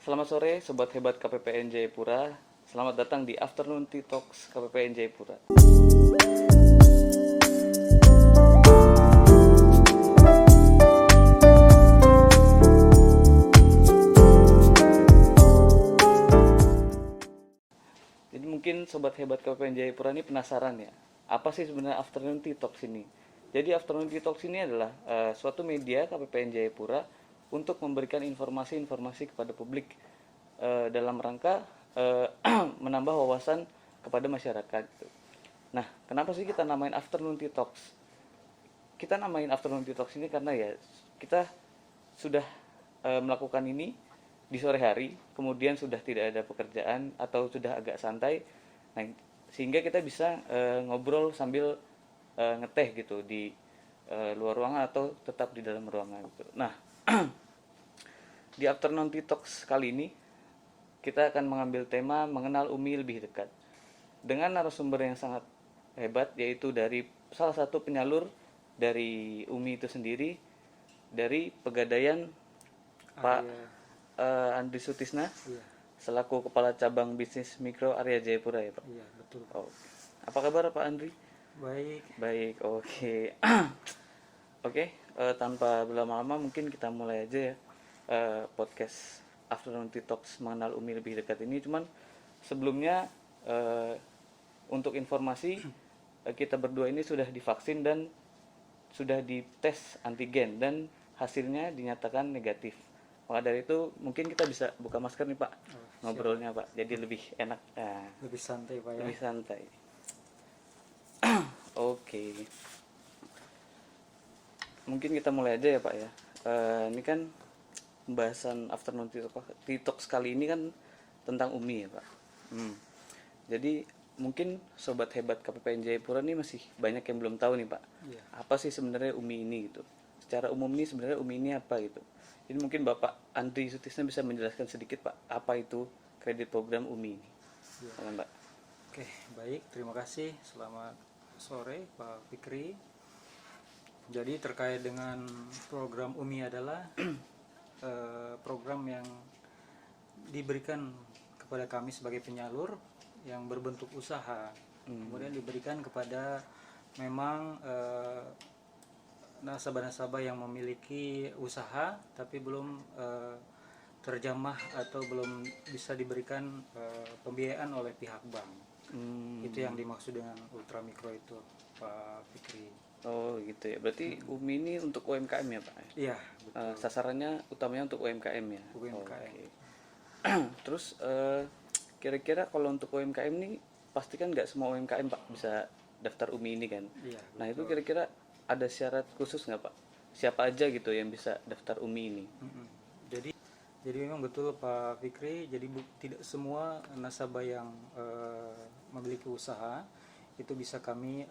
Selamat sore Sobat Hebat KPPN Jayapura. Selamat datang di Afternoon Tea Talks KPPN Jayapura. Jadi mungkin Sobat Hebat KPPN Jayapura ini penasaran ya, apa sih sebenarnya Afternoon Tea Talks ini? Jadi Afternoon Tea Talks ini adalah suatu media KPPN Jayapura untuk memberikan informasi-informasi kepada publik dalam rangka menambah wawasan kepada masyarakat. Nah, kenapa sih kita namain Afternoon Tea Talks? Kita namain Afternoon Tea Talks ini karena ya kita sudah melakukan ini di sore hari, kemudian sudah tidak ada pekerjaan atau sudah agak santai, nah, sehingga kita bisa ngobrol sambil ngeteh gitu di luar ruangan atau tetap di dalam ruangan gitu. Nah, di Afternoon Tea Talks kali ini kita akan mengambil tema mengenal UMI lebih dekat dengan narasumber yang sangat hebat, yaitu dari salah satu penyalur dari UMI itu sendiri, dari Pegadaian Pak Andri Sutisna, selaku Kepala Cabang Bisnis Mikro Area Jayapura ya Pak? Iya, betul. Oh. Apa kabar Pak Andri? Baik, oke. Oke, tanpa berlama-lama mungkin kita mulai aja ya podcast Afternoon Tea Talks mengenal UMI lebih dekat ini. Cuman sebelumnya untuk informasi, kita berdua ini sudah divaksin dan sudah dites antigen dan hasilnya dinyatakan negatif. Maka dari itu mungkin kita bisa buka masker nih Pak, ngobrolnya Pak, jadi lebih enak. Lebih santai Pak ya. Lebih santai. Oke. Mungkin kita mulai aja ya Pak ya. Ini kan pembahasan Afternoon Tea Talks kali ini kan tentang UMI ya Pak. Jadi mungkin Sobat Hebat KPPN Jayapura ini masih banyak yang belum tahu nih Pak. Iya. Apa sih sebenarnya UMI ini gitu. Secara umum nih sebenarnya UMI ini apa gitu. Jadi mungkin Bapak Andri Sutisna bisa menjelaskan sedikit Pak, apa itu kredit program UMI ini. Iya. Mbak. Oke, baik. Terima kasih. Selamat sore Pak Fikri. Jadi terkait dengan program UMI adalah program yang diberikan kepada kami sebagai penyalur yang berbentuk usaha. Kemudian diberikan kepada memang nasabah-nasabah yang memiliki usaha tapi belum terjamah atau belum bisa diberikan pembiayaan oleh pihak bank. Itu yang dimaksud dengan ultramikro itu Pak Fikri. Oh gitu ya, berarti UMI ini untuk UMKM ya Pak? Iya, betul. Sasarannya utamanya untuk UMKM ya? UMKM. Okay. Terus kira-kira kalau untuk UMKM ini pasti kan nggak semua UMKM Pak bisa daftar UMI ini kan? Iya, nah itu kira-kira ada syarat khusus nggak Pak? Siapa aja gitu yang bisa daftar UMI ini? Jadi memang betul Pak Fikri, jadi tidak semua nasabah yang memiliki usaha itu bisa kami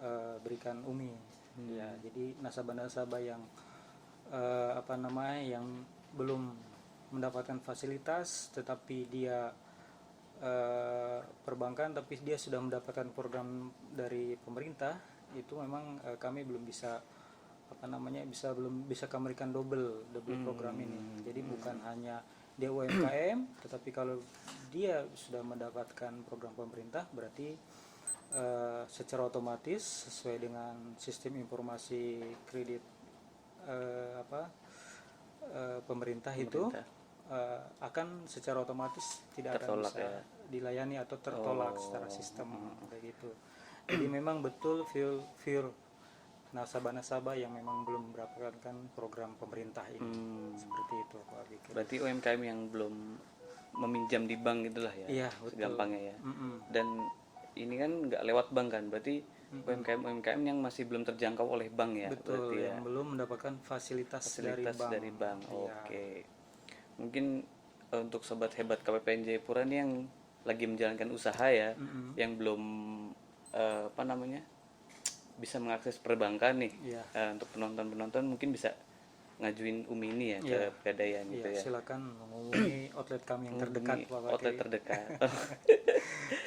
berikan UMI. Ya, jadi nasabah-nasabah yang yang belum mendapatkan fasilitas tetapi dia perbankan tapi dia sudah mendapatkan program dari pemerintah, itu memang kami belum bisa belum bisa kami berikan double program ini. Jadi bukan hanya dia UMKM, tetapi kalau dia sudah mendapatkan program pemerintah berarti secara otomatis sesuai dengan sistem informasi kredit pemerintah itu akan secara otomatis tidak akan bisa dilayani atau tertolak secara sistem kayak gitu. Jadi memang betul feel nasabah-nasabah yang memang belum mendapatkan program pemerintah ini. Seperti itu Pak Fikri. Berarti UMKM yang belum meminjam di bank itulah ya? Iya, segampangnya ya. Dan ini kan nggak lewat bank kan, berarti UMKM yang masih belum terjangkau oleh bank ya? Betul, berarti yang belum mendapatkan fasilitas dari bank. Oke. Mungkin untuk Sobat Hebat KPPN Jayapura ini yang lagi menjalankan usaha ya, yang belum bisa mengakses perbankan nih. Untuk penonton mungkin bisa ngajuin UMI ini ya ke Pegadaian gitu ya. Silakan menghubungi outlet kami yang terdekat Pak. Outlet terdekat.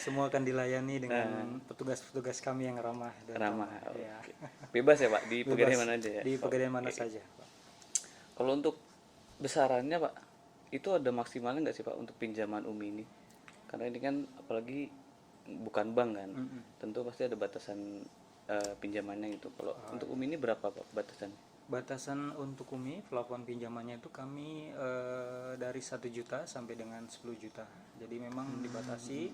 Semua akan dilayani dengan petugas-petugas kami yang ramah. Okay. Bebas ya Pak, di Pegadaian mana aja ya? Di Pegadaian mana saja Pak. Kalau untuk besarannya Pak, itu ada maksimalnya nggak sih Pak untuk pinjaman UMI ini? Karena ini kan apalagi bukan bank kan, tentu pasti ada batasan pinjamannya itu. Kalau untuk UMI ini berapa Pak batasan? Batasan untuk UMI plafon pinjamannya itu kami dari 1 juta sampai dengan 10 juta. Jadi memang dibatasi,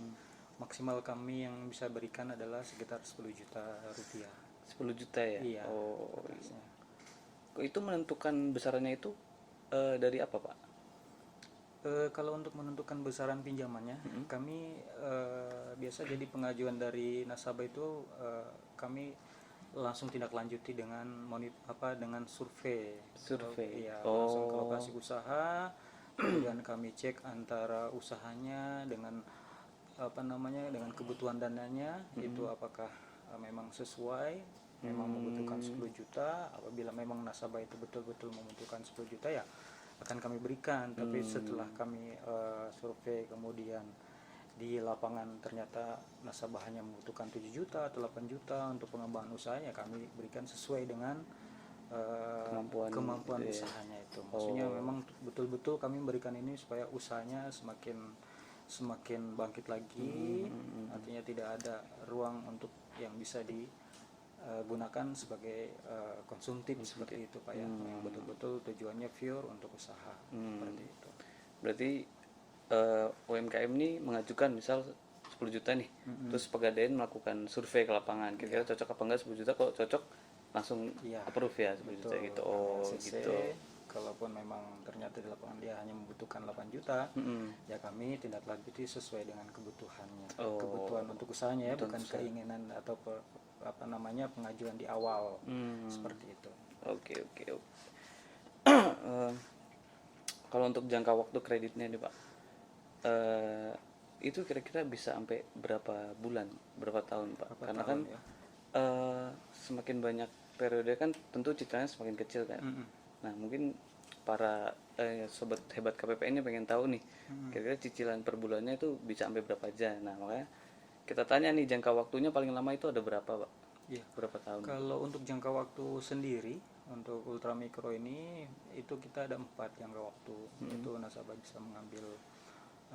maksimal kami yang bisa berikan adalah sekitar 10 juta rupiah. 10 juta ya? Iya. Oh, batasnya. itu menentukan besarannya itu dari apa Pak? Kalau untuk menentukan besaran pinjamannya, kami biasa jadi pengajuan dari nasabah itu kami langsung tindak lanjuti dengan dengan survei. Survei. Iya, langsung ke lokasi usaha, kemudian kami cek antara usahanya dengan dengan kebutuhan dananya itu apakah memang sesuai, memang membutuhkan 10 juta. Apabila memang nasabah itu betul-betul membutuhkan 10 juta ya akan kami berikan. Tapi setelah kami survei kemudian di lapangan ternyata nasabah hanya membutuhkan 7 juta atau 8 juta untuk pengembangan usahanya, kami berikan sesuai dengan kemampuan usahanya itu. Maksudnya memang betul-betul kami memberikan ini supaya usahanya semakin bangkit lagi. Artinya tidak ada ruang untuk yang bisa digunakan sebagai konsumtif seperti itu Pak ya. Yang betul-betul tujuannya pure untuk usaha seperti itu. Berarti UMKM ini mengajukan misal 10 juta nih, terus Pegadaian melakukan survei ke lapangan, kira-kira cocok apa enggak 10 juta, kalau cocok langsung approve ya 10 juta gitu. Oh gitu. Kalaupun memang ternyata di lapangan dia hanya membutuhkan 8 juta, ya kami tindak lanjuti sesuai dengan kebutuhannya. Kebutuhan untuk usahanya ya, bukan keinginan atau pengajuan di awal seperti itu. Oke. Kalau untuk jangka waktu kreditnya nih Pak, itu kira-kira bisa sampai berapa bulan, berapa tahun Pak? Karena kan ya? Semakin banyak periode kan tentu cicilannya semakin kecil kan. Nah mungkin para sobat hebat KPPN ini pengen tahu nih, kira-kira cicilan per bulannya itu bisa sampai berapa aja. Nah makanya kita tanya nih, jangka waktunya paling lama itu ada berapa Pak? Ya. Berapa tahun? Kalau untuk jangka waktu sendiri untuk ultramikro ini itu kita ada 4 jangka waktu. Itu nasabah bisa mengambil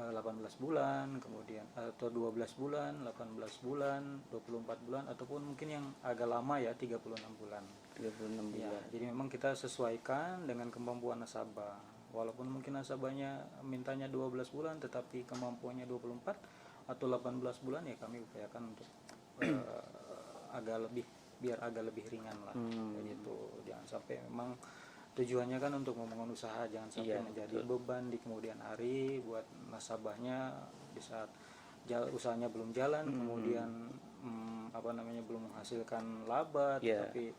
18 bulan, kemudian atau 12 bulan, 18 bulan, 24 bulan, ataupun mungkin yang agak lama ya 36 bulan. 36 bulan. Ya, jadi memang kita sesuaikan dengan kemampuan nasabah. Walaupun mungkin nasabahnya mintanya 12 bulan tetapi kemampuannya 24 atau 18 bulan, ya kami upayakan untuk biar agak lebih ringan lah. Jadi itu jangan sampai, memang tujuannya kan untuk membangun usaha, jangan sampai menjadi beban di kemudian hari buat nasabahnya di saat usahanya belum jalan, kemudian belum menghasilkan laba, tapi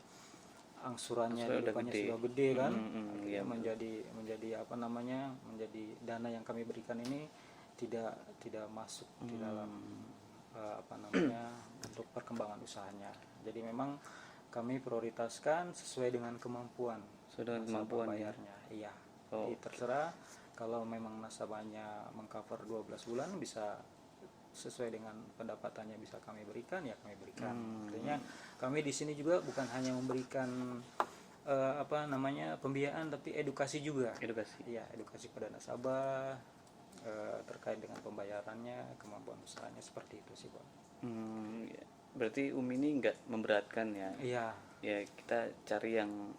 angsurannya di depannya sudah gede kan. menjadi menjadi dana yang kami berikan ini tidak masuk di dalam untuk perkembangan usahanya. Jadi memang kami prioritaskan sesuai dengan kemampuan bayarnya. Iya. Jadi terserah, kalau memang nasabahnya mengcover 12 bulan bisa sesuai dengan pendapatannya bisa kami berikan, ya kami berikan. Artinya kami di sini juga bukan hanya memberikan pembiayaan, tapi edukasi juga. Iya, edukasi pada nasabah terkait dengan pembayarannya, kemampuan usahanya, seperti itu sih Pak. Ya. Berarti UMI ini nggak memberatkan ya? Iya. Ya kita cari yang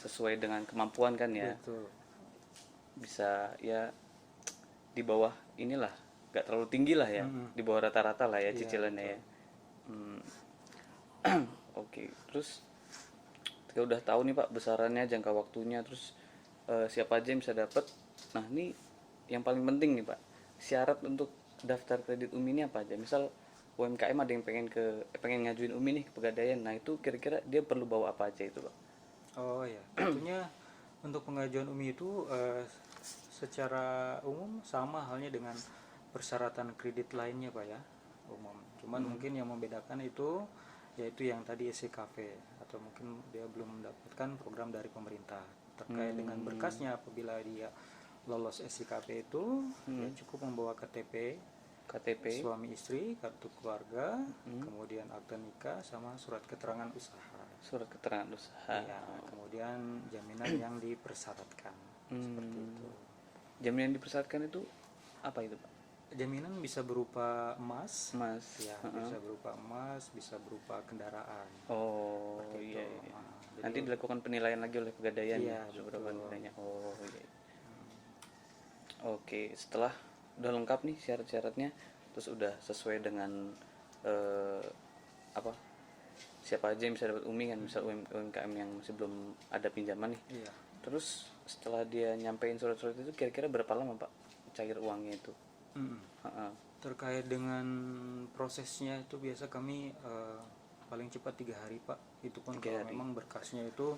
sesuai dengan kemampuan kan ya. Betul. Bisa ya di bawah inilah, nggak terlalu tinggi lah ya, di bawah rata-rata lah ya cicilannya ya. Oke. Terus kita udah tahu nih Pak besarannya, jangka waktunya, terus siapa aja yang bisa dapat. Nah ini yang paling penting nih Pak, syarat untuk daftar kredit UMI ini apa aja? Misal UMKM ada yang pengen ngajuin UMI nih ke Pegadaian, nah itu kira-kira dia perlu bawa apa aja itu Pak? Oh ya, tentunya untuk pengajuan UMI itu secara umum sama halnya dengan persyaratan kredit lainnya Pak ya, umum. Cuman mungkin yang membedakan itu yaitu yang tadi SCKV, atau mungkin dia belum mendapatkan program dari pemerintah terkait dengan berkasnya. Apabila dia lolos SCKV itu dia cukup membawa KTP suami istri, kartu keluarga, kemudian akte nikah, sama surat keterangan usaha. Ya, kemudian jaminan yang dipersyaratkan. Seperti itu. Jaminan yang dipersyaratkan itu apa itu, Pak? Jaminan bisa berupa emas, Mas. ya, bisa berupa emas, bisa berupa kendaraan. Oh Seperti iya, itu. iya. Nah, Nanti jadi dilakukan penilaian lagi oleh Pegadaian ya, iya, beberapa betul. nilainya. Oh iya. Oke, setelah udah lengkap nih syarat-syaratnya, terus udah sesuai dengan eh, apa? Siapa aja yang bisa dapat UMI kan, misal UMKM yang masih belum ada pinjaman nih. Iya. Terus setelah dia nyampein surat-surat itu kira-kira berapa lama, Pak, cair uangnya itu? Mm-mm. Heeh. Terkait dengan prosesnya itu biasa kami paling cepat 3 hari, Pak. Itu pun 3 kalau hari. memang berkasnya itu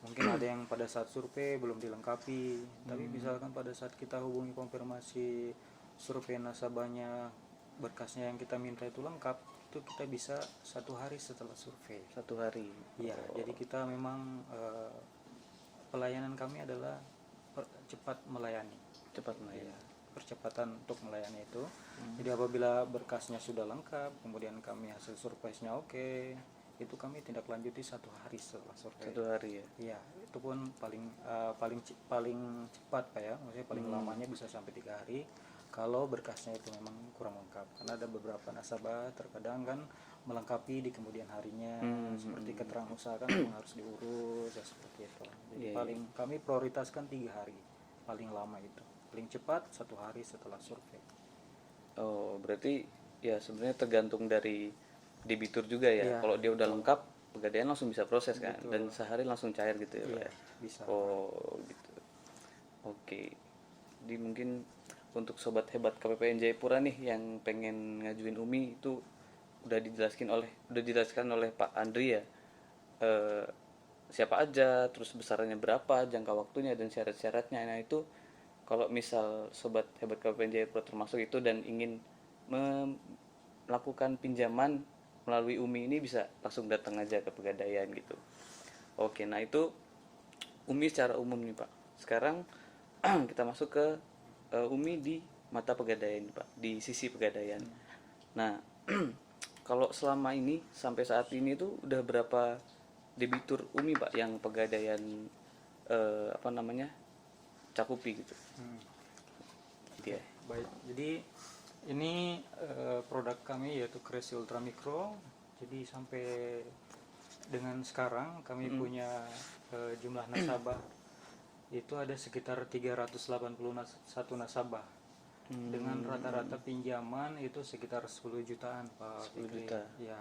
mungkin ada yang pada saat survei belum dilengkapi, tapi misalkan pada saat kita hubungi konfirmasi survei nasabahnya, berkasnya yang kita minta itu lengkap, itu kita bisa 1 hari setelah survei. 1 hari. Iya, jadi kita memang pelayanan kami adalah cepat melayani. Cepat melayani. Iya, percepatan untuk melayani itu. Jadi apabila berkasnya sudah lengkap, kemudian kami hasil surveinya oke, itu kami tindak lanjuti 1 hari setelah survei. 1 hari ya. Iya, itu pun paling cepat, Pak ya. Maksudnya paling lamanya bisa sampai 3 hari. Kalau berkasnya itu memang kurang lengkap, karena ada beberapa nasabah terkadang kan melengkapi di kemudian harinya, seperti keterangan usaha kan memang harus diurus ya, seperti itu. Jadi Iya, paling kami prioritaskan 3 hari, paling lama itu, paling cepat 1 hari setelah survei. Oh, berarti ya sebenarnya tergantung dari debitur juga ya. Iya, Kalau dia udah lengkap, Pegadaian langsung bisa proses kan, Betul. dan sehari langsung cair gitu ya, Pak Iya, ya. bisa. Oh, gitu. Oke. Jadi mungkin untuk sobat hebat KPPN Jayapura nih yang pengen ngajuin UMI itu udah dijelaskan oleh Pak Andri ya. Eh, siapa aja, terus besarannya berapa, jangka waktunya dan syarat-syaratnya. Nah, itu kalau misal sobat hebat KPPN Jayapura termasuk itu dan ingin melakukan pinjaman melalui UMI ini bisa langsung datang aja ke Pegadaian gitu. Oke, nah itu UMI secara umum nih Pak. Sekarang kita masuk ke UMI di mata Pegadaian Pak, di sisi Pegadaian. Nah, kalau selama ini sampai saat ini tuh udah berapa debitur UMI Pak yang Pegadaian cakupi gitu. Gitu ya. Baik, jadi ini produk kami yaitu Crazy Ultra Micro. Jadi sampai dengan sekarang kami punya jumlah nasabah itu ada sekitar 381 nasabah. Dengan rata-rata pinjaman itu sekitar 10 jutaan, Pak 10 Fikri. juta. Ya.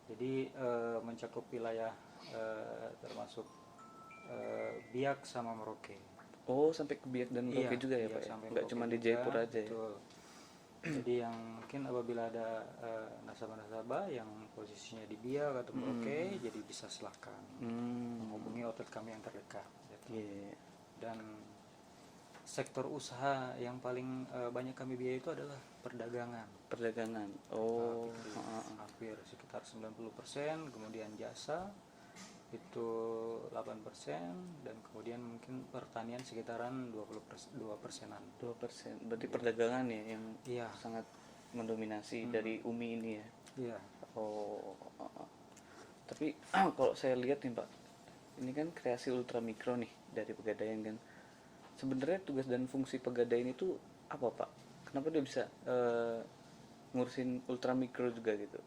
Jadi mencakup wilayah termasuk Biak sama Merauke. Oh, sampai ke Biak dan Merauke juga ya iya, Pak ya? sampai Nggak Merauke cuma di juga, Jayapura aja ya? betul. Jadi yang mungkin apabila ada nasabah-nasabah yang posisinya di Biak atau Merauke, jadi bisa silahkan menghubungi outlet kami yang terdekat. Gitu. Iya. Dan sektor usaha yang paling banyak kami biayai itu adalah perdagangan. Perdagangan. Oh, Hampir sekitar 90%, kemudian jasa itu 8%, dan kemudian mungkin pertanian sekitaran 2%-an. 2%. Berarti perdagangan ya yang Iya. sangat mendominasi dari UMI ini ya. Iya. Oh. Tapi kalau saya lihat nih Pak, ini kan kreasi ultra mikro nih dari Pegadaian kan. Sebenarnya tugas dan fungsi Pegadaian itu apa Pak? Kenapa dia bisa ngurusin ultra mikro juga gitu?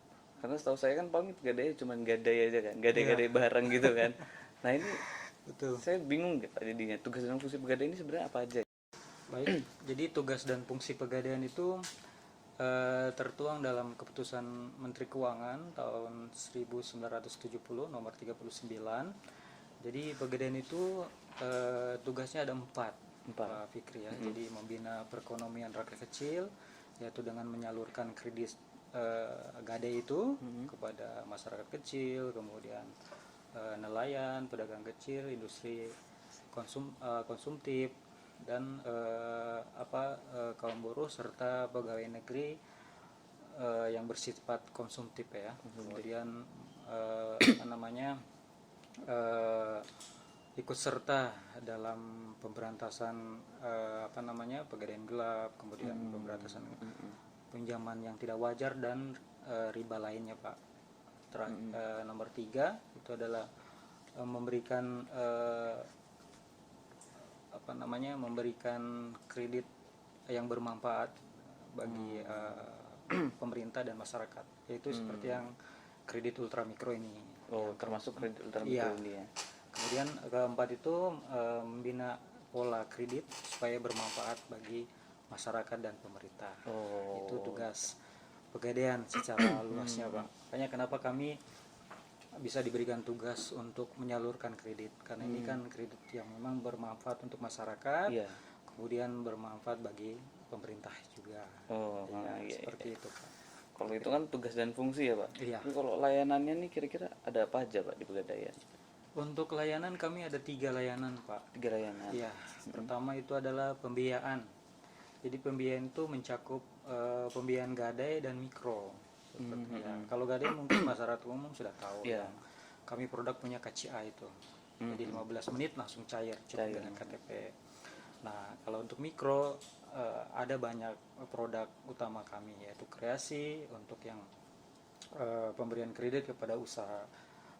Karena setahu saya kan paling Pegadaian cuma gadai aja kan, gadai-gadai barang gitu kan. Nah ini Betul. saya bingung gitu jadinya, tugas dan fungsi Pegadaian ini sebenarnya apa aja? Baik, jadi tugas dan fungsi Pegadaian itu tertuang dalam keputusan Menteri Keuangan tahun 1970 nomor 39. Jadi Pegadaian itu tugasnya ada 4. Pak Fikri ya. Jadi membina perekonomian rakyat kecil, yaitu dengan menyalurkan kredit gadai itu kepada masyarakat kecil, kemudian nelayan, pedagang kecil, industri konsumtif, dan kaum buruh serta pegawai negeri yang bersifat konsumtif ya. Kemudian ikut serta dalam pemberantasan pegadaian gelap, kemudian pemberantasan pinjaman yang tidak wajar dan riba lainnya, Pak. Nomor 3 itu adalah memberikan memberikan kredit yang bermanfaat bagi pemerintah dan masyarakat, yaitu seperti yang kredit ultramikro ini. Oh, termasuk kredit ultramikro Iya. ini ya. Kemudian keempat itu membina pola kredit supaya bermanfaat bagi masyarakat dan pemerintah. Oh. Itu tugas Pegadaian secara luasnya, Pak. Makanya kenapa kami bisa diberikan tugas untuk menyalurkan kredit, karena ini kan kredit yang memang bermanfaat untuk masyarakat, Iya. kemudian bermanfaat bagi pemerintah juga. Oh, Ya, iya, seperti iya. itu, Pak. Kalau itu kan tugas dan fungsi ya, Pak. Iya. Tapi kalau layanannya nih kira-kira ada apa aja, Pak, di Pegadaian? Untuk layanan kami ada 3 layanan, Pak. 3 layanan. Iya, pertama itu adalah pembiayaan. Jadi pembiayaan itu mencakup pembiayaan gadai dan mikro. Seperti ya. Kalau gadai mungkin masyarakat umum sudah tahu. Iya. Ya. Kami produk punya KCA itu. Jadi 15 menit langsung cair cukup dengan KTP. Nah, kalau untuk mikro ada banyak produk utama kami, yaitu kreasi untuk yang pemberian kredit kepada usaha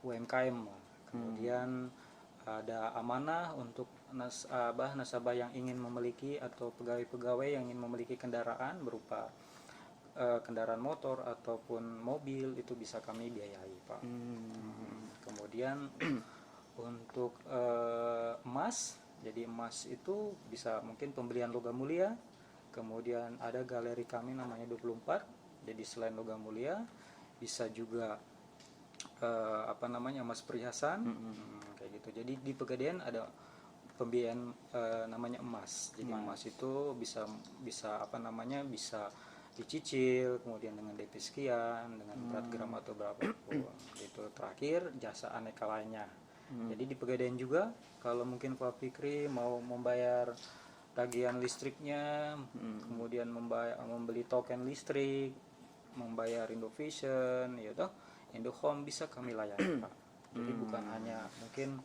UMKM. Kemudian ada amanah untuk nasabah yang ingin memiliki atau pegawai-pegawai yang ingin memiliki kendaraan berupa kendaraan motor ataupun mobil, itu bisa kami biayai, Pak. Kemudian untuk emas, jadi emas itu bisa mungkin pembelian logam mulia. Kemudian ada galeri kami namanya 24. Jadi selain logam mulia bisa juga emas perhiasan, kayak gitu. Jadi di Pegadaian ada pembiayaan namanya emas. Jadi emas itu bisa bisa dicicil, kemudian dengan DP sekian, dengan berat gram atau berapapun. Itu terakhir jasa aneka lainnya. Jadi di Pegadaian juga kalau mungkin Pak Fikri mau membayar tagihan listriknya, kemudian membeli token listrik, membayar Indovision, yaitu Indohome, bisa kami layani, Pak. Jadi bukan hanya mungkin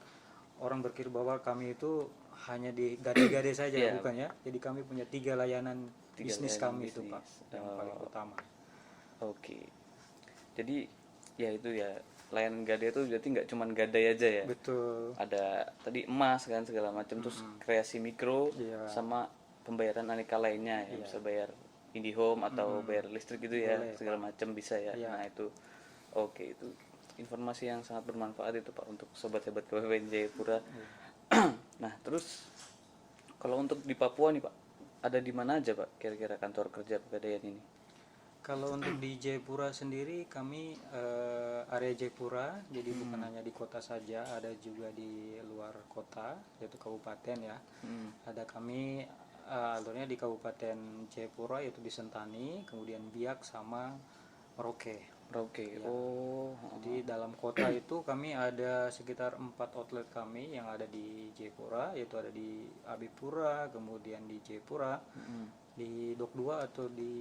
orang berpikir bahwa kami itu hanya di gade-gade saja, Yeah. bukan ya. Jadi kami punya 3 layanan bisnis kami itu, Pak, yang paling utama. Oke. Jadi ya itu ya, layanan gadai itu berarti nggak cuma gadai aja ya. Betul. Ada tadi emas kan segala macam, terus kreasi mikro, Iya. sama pembayaran aneka lainnya ya, bisa bayar IndiHome atau bayar listrik gitu ya. Boleh, segala macam bisa ya. Iya. Nah itu oke, itu informasi yang sangat bermanfaat itu, Pak, untuk sobat hebat KPPN Jayapura. Nah terus kalau untuk di Papua nih, Pak, ada di mana aja, Pak, kira-kira kantor kerja Pegadaian ini? Kalau untuk di Jayapura sendiri, kami area Jayapura, jadi bukan hanya di kota saja, ada juga di luar kota, yaitu kabupaten ya. Ada kami alurnya di Kabupaten Jayapura, yaitu di Sentani, kemudian Biak sama Merauke. Oke. Ya. Oh. Jadi dalam kota itu kami ada sekitar 4 outlet kami yang ada di Jayapura, yaitu ada di Abipura, kemudian di Jayapura, di Dok 2 atau di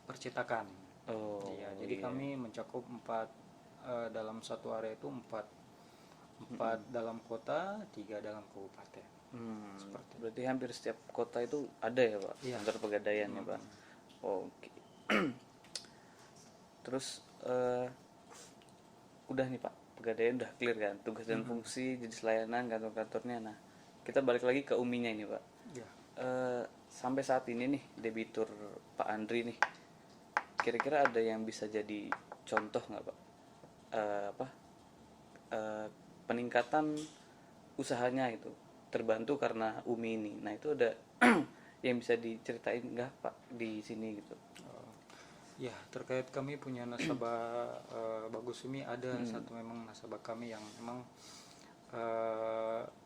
Percetakan. Oh, Iya, jadi kami mencakup 4 dalam satu area itu 4 dalam kota, 3 dalam kabupaten. Seperti Berarti hampir setiap kota itu ada ya, Pak, Iya. kantor Pegadaian ya, Pak. Oke. Terus udah nih, Pak, Pegadaian udah clear kan tugas dan fungsi, jenis layanan, kantor-kantornya. Nah kita balik lagi ke uminya ini, Pak. ya. Sampai saat ini nih debitur Pak Andri nih, kira-kira ada yang bisa jadi contoh nggak, Pak? Peningkatan usahanya itu terbantu karena Umi ini. Nah itu ada yang bisa diceritain nggak, Pak, di sini gitu? Ya, terkait kami punya nasabah Bagus Umi, ada satu memang nasabah kami yang memang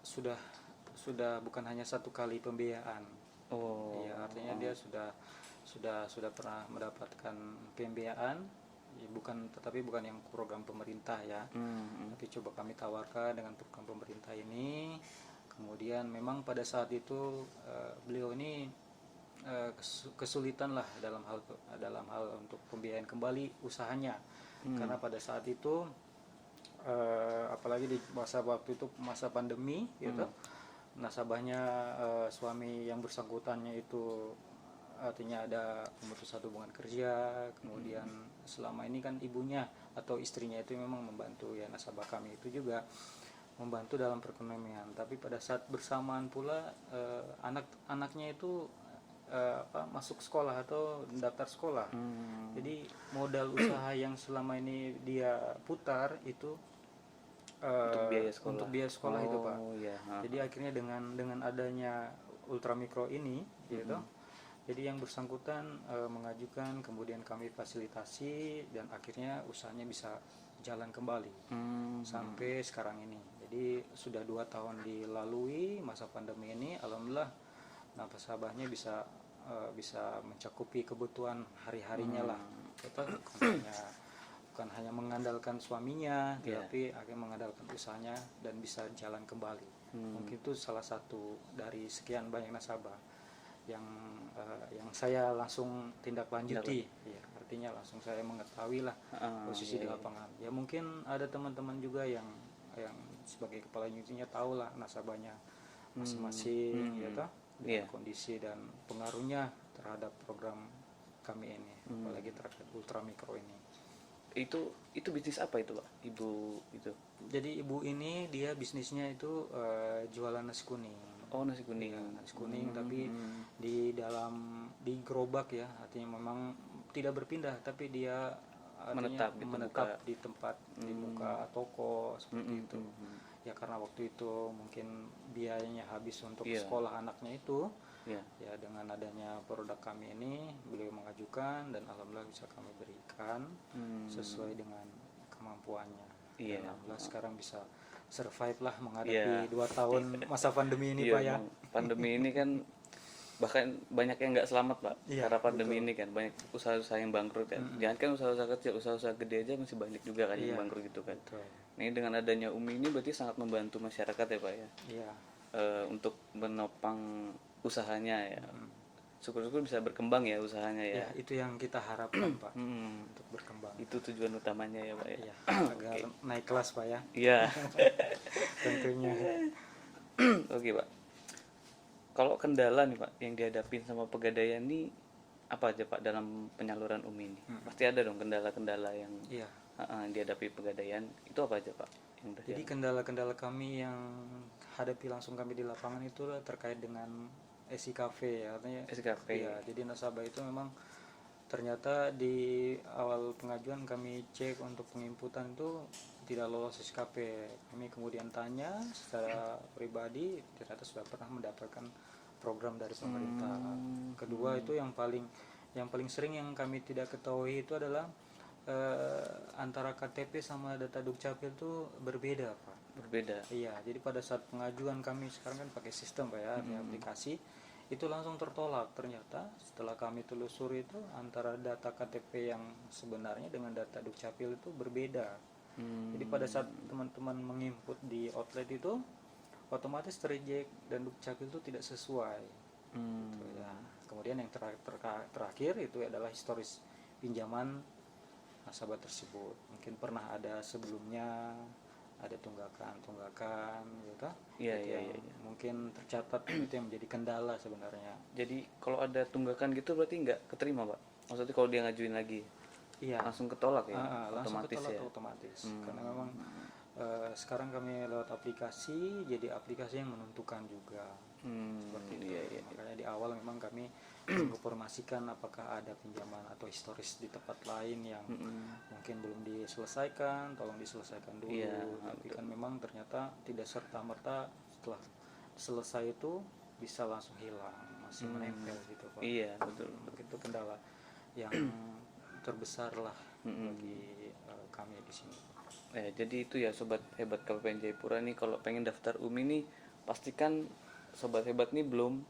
sudah bukan hanya satu kali pembiayaan. Oh. Ya, artinya dia sudah pernah mendapatkan pembiayaan, ya, tetapi bukan yang program pemerintah ya. Tapi coba kami tawarkan dengan program pemerintah ini. Kemudian memang pada saat itu beliau ini kesulitan lah dalam hal untuk pembiayaan kembali usahanya, karena pada saat itu apalagi di waktu itu masa pandemi gitu, nasabahnya suami yang bersangkutannya itu artinya ada pemutusan hubungan kerja, kemudian selama ini kan ibunya atau istrinya itu memang membantu ya nasabah kami itu juga membantu dalam perekonomian. Tapi pada saat bersamaan pula anak-anaknya itu masuk sekolah atau daftar sekolah. Jadi modal usaha yang selama ini dia putar itu untuk biaya sekolah itu, Pak. Iya. Jadi akhirnya dengan adanya ultramikro ini gitu. Jadi yang bersangkutan mengajukan, kemudian kami fasilitasi dan akhirnya usahanya bisa jalan kembali sampai sekarang ini. Jadi sudah 2 tahun dilalui masa pandemi ini, alhamdulillah nasabahnya bisa mencakupi kebutuhan hari-harinya lah. Bukan hanya mengandalkan suaminya, tapi akhirnya mengandalkan usahanya dan bisa jalan kembali. Mungkin itu salah satu dari sekian banyak nasabah yang saya langsung tindak lanjuti. Ya, artinya langsung saya mengetahui lah posisi di lapangan. Ya mungkin ada teman-teman juga yang sebagai kepala unitnya tahu lah nasabahnya masing-masing, ya toh, dengan kondisi dan pengaruhnya terhadap program kami ini, apalagi terkait ultramikro ini. Itu bisnis apa itu, Pak? Ibu itu. Jadi ibu ini dia bisnisnya itu jualan nasi kuning. Oh, nasi kuning. Ya, nasi kuning tapi di gerobak ya, artinya memang tidak berpindah tapi dia menetap di tempat di muka toko seperti itu. Ya karena waktu itu mungkin biayanya habis untuk sekolah anaknya itu. Ya dengan adanya produk kami ini beliau mengajukan dan alhamdulillah bisa kami berikan sesuai dengan kemampuannya. Dan alhamdulillah sekarang bisa survive lah menghadapi 2 tahun masa pandemi ini, Pak ya. Pandemi ini kan bahkan banyak yang nggak selamat, Pak. Karena pandemi ini kan banyak usaha-usaha yang bangkrut kan. Jangan kan usaha-usaha kecil, usaha-usaha gede aja masih banyak juga kan yang bangkrut gitu kan. Nah, ini dengan adanya Umi ini berarti sangat membantu masyarakat ya, Pak ya. Untuk menopang usahanya ya. Syukur-syukur bisa berkembang ya usahanya ya. Itu yang kita harapkan, Pak. Untuk berkembang. Itu tujuan utamanya ya, Pak ya. Agar naik kelas, Pak ya. Iya. Tentunya. Oke, Pak. Kalau kendala nih, Pak, yang dihadapin sama Pegadaian ini apa aja, Pak, dalam penyaluran Umi ini? Pasti ada dong kendala-kendala yang dihadapi Pegadaian. Itu apa aja, Pak? Jadi kendala-kendala kami yang hadapi langsung kami di lapangan itu terkait dengan SIKV ya, artinya SIKV. Ya, jadi nasabah itu memang ternyata di awal pengajuan kami cek untuk penginputan itu tidak lolos SIKV. Kami kemudian tanya secara pribadi ternyata sudah pernah mendapatkan program dari pemerintah. Kedua itu yang paling sering yang kami tidak ketahui itu adalah antara KTP sama data Dukcapil itu berbeda, Pak. Berbeda. Iya, jadi pada saat pengajuan kami sekarang kan pakai sistem, Pak ya, di aplikasi itu langsung tertolak. Ternyata setelah kami telusuri itu antara data KTP yang sebenarnya dengan data Dukcapil itu berbeda. Jadi pada saat teman-teman menginput di outlet itu otomatis tereject dan Dukcapil itu tidak sesuai. Gitu, ya. Kemudian yang terakhir itu adalah historis pinjaman nasabah tersebut. Mungkin pernah ada sebelumnya ada tunggakan gitu. Iya. Mungkin tercatat itu yang menjadi kendala sebenarnya. Jadi kalau ada tunggakan gitu berarti nggak keterima, Pak? Maksudnya kalau dia ngajuin lagi? Iya. Langsung ketolak ya? Langsung otomatis ketolak ya? otomatis. Karena memang sekarang kami lewat aplikasi, jadi aplikasi yang menentukan juga. Seperti itu. Iya. Makanya di awal memang kami menginformasikan apakah ada pinjaman atau historis di tempat lain yang mungkin belum diselesaikan, tolong diselesaikan dulu. Tapi kan memang ternyata tidak serta-merta setelah selesai itu bisa langsung hilang, masih menempel gitu, Pak. Iya, betul. Itu kendala yang terbesar lah bagi kami di sini. Jadi itu ya sobat hebat KPPN Jayapura nih, kalau pengen daftar UMI nih pastikan sobat hebat nih belum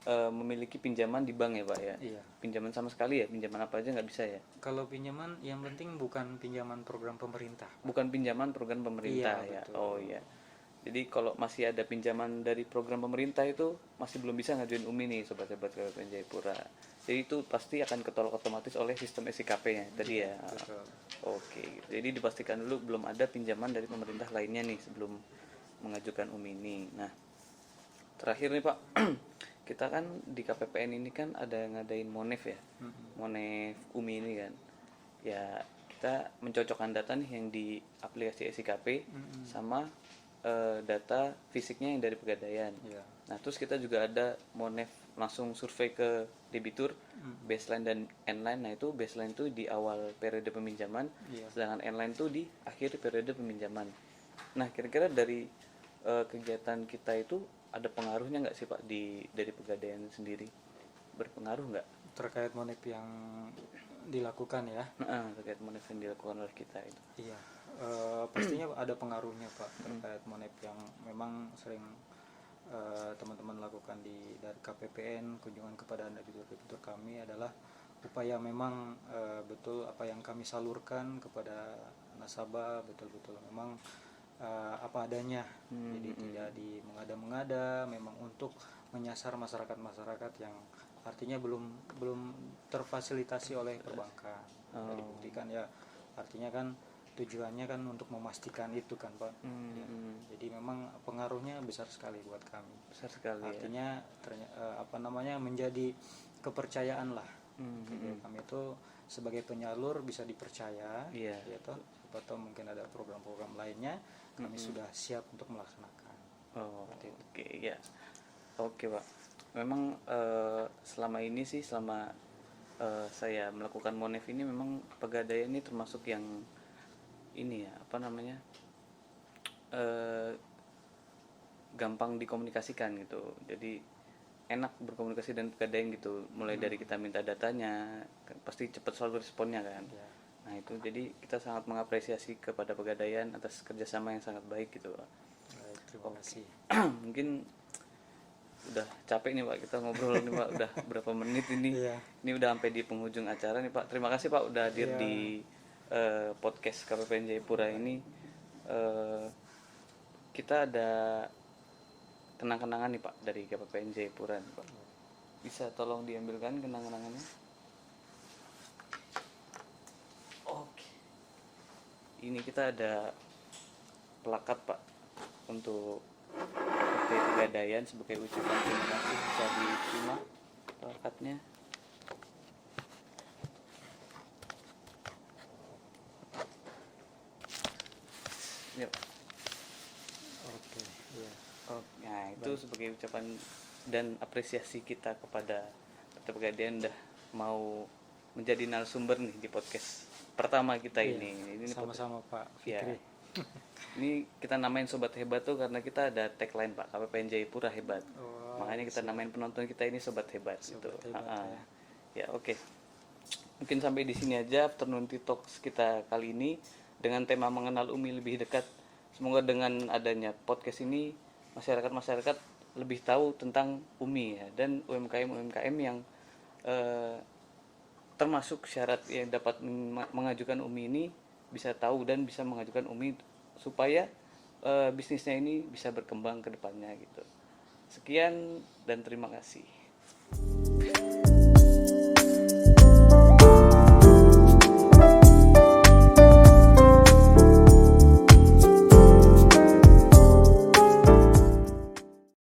memiliki pinjaman di bank ya, Pak ya? Iya. Pinjaman sama sekali ya? Pinjaman apa aja nggak bisa ya? Kalau pinjaman yang penting bukan pinjaman program pemerintah. Bukan pinjaman program pemerintah ya? Betul. Oh iya. Jadi kalau masih ada pinjaman dari program pemerintah itu masih belum bisa ngajuin UMI nih sobat hebat KPPN Jayapura. Jadi itu pasti akan ketolak otomatis oleh sistem SIKP-nya tadi ya. Betul. Oke. Jadi dipastikan dulu belum ada pinjaman dari pemerintah lainnya nih sebelum mengajukan UMI ini. Nah, terakhir nih Pak, kita kan di KPPN ini kan ada ngadain Monef ya. Monef UMI ini kan. Ya, kita mencocokkan data nih yang di aplikasi SIKP sama data fisiknya yang dari Pegadaian. Iya. Nah, terus kita juga ada Monef langsung survei ke debitur, baseline dan endline. Nah, itu baseline itu di awal periode peminjaman, Iya. sedangkan endline itu di akhir periode peminjaman. Nah, kira-kira dari kegiatan kita itu ada pengaruhnya nggak sih Pak dari Pegadaian sendiri? Berpengaruh nggak? Terkait monep yang dilakukan ya. Nah, terkait Monef yang dilakukan oleh kita itu. Iya, pastinya ada pengaruhnya Pak terkait monep yang memang sering teman-teman lakukan dari KPPN. Kunjungan kepada debitur-debitur kami adalah upaya memang betul apa yang kami salurkan kepada nasabah betul-betul memang apa adanya. Jadi tidak mengada-mengada, memang untuk menyasar masyarakat-masyarakat yang artinya belum terfasilitasi oleh perbankan. Jadi buktikan ya, artinya kan tujuannya kan untuk memastikan itu kan Pak. Ya. Jadi memang pengaruhnya besar sekali buat kami. Besar sekali. Artinya menjadi kepercayaan lah. Jadi kami itu sebagai penyalur bisa dipercaya. Iya. Ya toh, siapa tahu mungkin ada program-program lainnya kami sudah siap untuk melaksanakan. Oh, oke ya. Oke Pak. Memang selama ini sih selama saya melakukan Monef ini memang Pegadaian ini termasuk yang ini ya gampang dikomunikasikan gitu. Jadi enak berkomunikasi dengan Pegadaian gitu. Mulai dari kita minta datanya, kan pasti cepat selalu responnya kan. Ya. Nah itu jadi kita sangat mengapresiasi kepada Pegadaian atas kerjasama yang sangat baik gitu Pak. Baik, terima kasih. Mungkin udah capek nih Pak kita ngobrol nih Pak, udah berapa menit ini. Iya. Ini udah sampai di penghujung acara nih Pak. Terima kasih Pak udah hadir di podcast KPPN Jayapura ini. Kita ada kenang-kenangan nih Pak dari KPPN Jayapura nih Pak. Bisa tolong diambilkan kenang-kenangannya? Oke. Ini kita ada plakat Pak untuk PT Pegadaian sebagai ucapan terima kasih. Bisa diterima plakatnya. Yuk. Oke, iya. Oh, nah itu sebagai ucapan dan apresiasi kita kepada PT Pegadaian udah mau menjadi narasumber nih di podcast pertama kita Iya, ini. Ini sama-sama Pak Ya. Fikri. Ini kita namain Sobat Hebat tuh karena kita ada tagline Pak, KPPN Jayapura Hebat. Oh, Makanya kita namain penonton kita ini Sobat Hebat gitu. Hebat, Ya, oke. Mungkin sampai di sini aja afternoon tea talks kita kali ini dengan tema mengenal UMI lebih dekat. Semoga dengan adanya podcast ini masyarakat lebih tahu tentang UMI ya, dan UMKM yang termasuk syarat yang dapat mengajukan UMI ini bisa tahu dan bisa mengajukan UMI supaya bisnisnya ini bisa berkembang ke depannya gitu. Sekian dan terima kasih.